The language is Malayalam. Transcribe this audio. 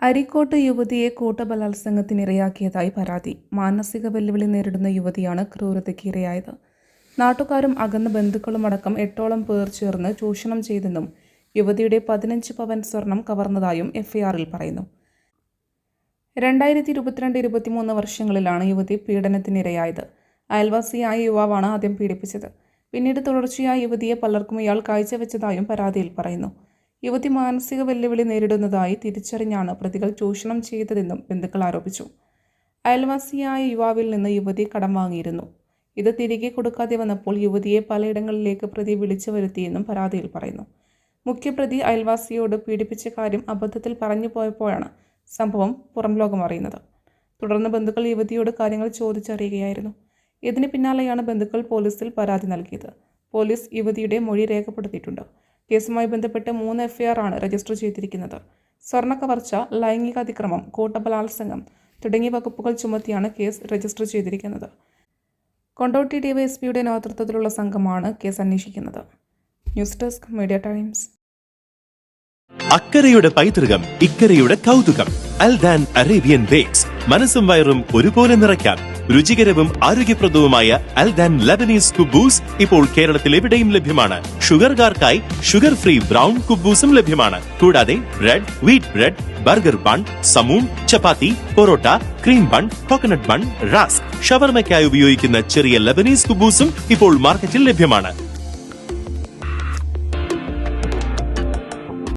അരീക്കോട്ട് യുവതിയെ കൂട്ടബലാത്സംഗത്തിനിരയാക്കിയതായി പരാതി. മാനസിക വെല്ലുവിളി നേരിടുന്ന യുവതിയാണ് ക്രൂരതയ്ക്ക് ഇരയായത്. നാട്ടുകാരും അകന്ന ബന്ധുക്കളുമടക്കം 8ഓളം പേർ ചേർന്ന് ചൂഷണം ചെയ്തെന്നും യുവതിയുടെ 15 പവൻ സ്വർണം കവർന്നതായും എഫ്ഐആറിൽ പറയുന്നു. 2022-23 വർഷങ്ങളിലാണ് യുവതി പീഡനത്തിനിരയായത്. അയൽവാസിയായ യുവാവാണ് ആദ്യം പീഡിപ്പിച്ചത്. പിന്നീട് തുടർച്ചയായി യുവതിയെ പലർക്കും ഇയാൾ കാഴ്ചവെച്ചതായും പരാതിയിൽ പറയുന്നു. യുവതി മാനസിക വെല്ലുവിളി നേരിടുന്നതായി തിരിച്ചറിഞ്ഞാണ് പ്രതികൾ ചൂഷണം ചെയ്തതെന്നും ബന്ധുക്കൾ ആരോപിച്ചു. അയൽവാസിയായ യുവാവിൽ നിന്ന് യുവതി കടം വാങ്ങിയിരുന്നു. ഇത് തിരികെ കൊടുക്കാതെ വന്നപ്പോൾ യുവതിയെ പലയിടങ്ങളിലേക്ക് പ്രതി വിളിച്ചു വരുത്തിയെന്നും പരാതിയിൽ പറയുന്നു. മുഖ്യപ്രതി അയൽവാസിയോട് പീഡിപ്പിച്ച കാര്യം അബദ്ധത്തിൽ പറഞ്ഞു പോയപ്പോഴാണ് സംഭവം പുറം ലോകം അറിയുന്നത്. തുടർന്ന് ബന്ധുക്കൾ യുവതിയോട് കാര്യങ്ങൾ ചോദിച്ചറിയുകയായിരുന്നു. ഇതിന് പിന്നാലെയാണ് ബന്ധുക്കൾ പോലീസിൽ പരാതി നൽകിയത്. പോലീസ് യുവതിയുടെ മൊഴി രേഖപ്പെടുത്തിയിട്ടുണ്ട്. കേസുമായി ബന്ധപ്പെട്ട് 3 എഫ്ഐആർ ആണ് രജിസ്റ്റർ ചെയ്തിരിക്കുന്നത്. സ്വർണ്ണ കവർച്ച, ലൈംഗിക അതിക്രമം, കൂട്ടബലാത്സംഗം തുടങ്ങിയ വകുപ്പുകൾ ചുമത്തിയാണ് കേസ് രജിസ്റ്റർ ചെയ്തിരിക്കുന്നത്. കൊണ്ടോട്ടി ഡിവൈഎസ്പിയുടെ നേതൃത്വത്തിലുള്ള സംഘമാണ് കേസ് അന്വേഷിക്കുന്നത്. News Desk Media Times. അക്കരയുടെ പൈതൃകം, ഇക്കരയുടെ കൗതുകം. Aldan Arabian Bakes. മനസ്സും വയറും ഒരുപോലെ നിറയ്ക്കാം. രുചികരവും ആരോഗ്യപ്രദവുമായ അൽദാൻ ലബനീസ് കുബൂസ് ഇപ്പോൾ കേരളത്തിൽ എവിടെയും ലഭ്യമാണ്. ഷുഗർകാർക്കായി ഷുഗർ ഫ്രീ ബ്രൗൺ കുബൂസും ലഭ്യമാണ്. കൂടാതെ bread, wheat bread, burger bun, സമൂൺ, chapati, parotta, cream bun, coconut bun, rusk, ഷവർമയ്ക്കായി ഉപയോഗിക്കുന്ന ചെറിയ ലബനീസ് കുബൂസും ഇപ്പോൾ മാർക്കറ്റിൽ ലഭ്യമാണ്.